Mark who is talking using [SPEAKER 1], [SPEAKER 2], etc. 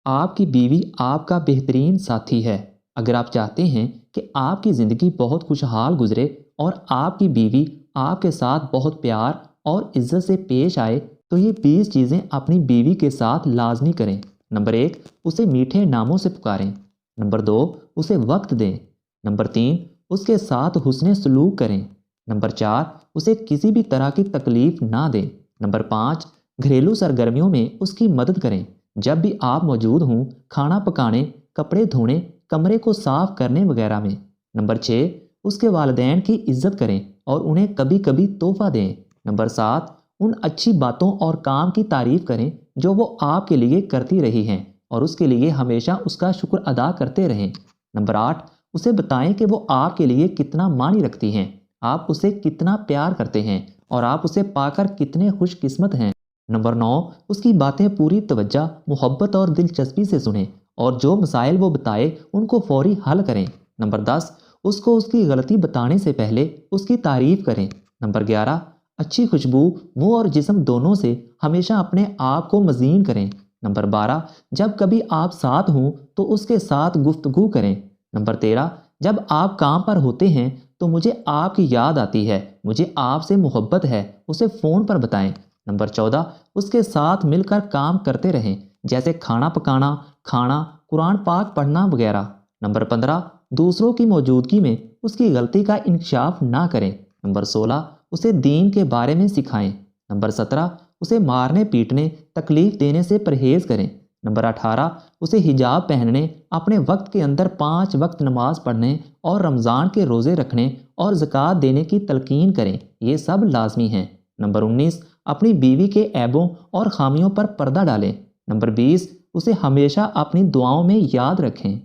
[SPEAKER 1] آپ کی بیوی آپ کا بہترین ساتھی ہے۔ اگر آپ چاہتے ہیں کہ آپ کی زندگی بہت خوشحال گزرے اور آپ کی بیوی آپ کے ساتھ بہت پیار اور عزت سے پیش آئے تو یہ 20 چیزیں اپنی بیوی کے ساتھ لازمی کریں۔ نمبر 1، اسے میٹھے ناموں سے پکاریں۔ نمبر 2، اسے وقت دیں۔ نمبر 3، اس کے ساتھ حسن سلوک کریں۔ نمبر 4، اسے کسی بھی طرح کی تکلیف نہ دیں۔ نمبر 5، گھریلو سرگرمیوں میں اس کی مدد کریں۔ جب بھی آپ موجود ہوں، کھانا پکانے، کپڑے دھونے، کمرے کو صاف کرنے وغیرہ میں۔ نمبر 6، اس کے والدین کی عزت کریں اور انہیں کبھی کبھی تحفہ دیں۔ نمبر 7، ان اچھی باتوں اور کام کی تعریف کریں جو وہ آپ کے لیے کرتی رہی ہیں اور اس کے لیے ہمیشہ اس کا شکر ادا کرتے رہیں۔ نمبر 8، اسے بتائیں کہ وہ آپ کے لیے کتنا معنی رکھتی ہیں، آپ اسے کتنا پیار کرتے ہیں اور آپ اسے پا کر کتنے خوش قسمت ہیں۔ نمبر 9، اس کی باتیں پوری توجہ، محبت اور دلچسپی سے سنیں اور جو مسائل وہ بتائے ان کو فوری حل کریں۔ نمبر 10، اس کو اس کی غلطی بتانے سے پہلے اس کی تعریف کریں۔ نمبر 11، اچھی خوشبو منہ اور جسم دونوں سے ہمیشہ اپنے آپ کو مزین کریں۔ نمبر 12، جب کبھی آپ ساتھ ہوں تو اس کے ساتھ گفتگو کریں۔ نمبر 13، جب آپ کام پر ہوتے ہیں تو مجھے آپ کی یاد آتی ہے، مجھے آپ سے محبت ہے، اسے فون پر بتائیں۔ نمبر 14، اس کے ساتھ مل کر کام کرتے رہیں جیسے کھانا پکانا، کھانا، قرآن پاک پڑھنا وغیرہ۔ نمبر 15، دوسروں کی موجودگی میں اس کی غلطی کا انکشاف نہ کریں۔ نمبر 16، اسے دین کے بارے میں سکھائیں۔ نمبر 17، اسے مارنے پیٹنے، تکلیف دینے سے پرہیز کریں۔ نمبر 18، اسے حجاب پہننے، اپنے وقت کے اندر 5 وقت نماز پڑھنے اور رمضان کے روزے رکھنے اور زکوٰۃ دینے کی تلقین کریں، یہ سب لازمی ہیں۔ نمبر 19، اپنی بیوی کے عیبوں اور خامیوں پر پردہ ڈالیں۔ نمبر 20، اسے ہمیشہ اپنی دعاؤں میں یاد رکھیں۔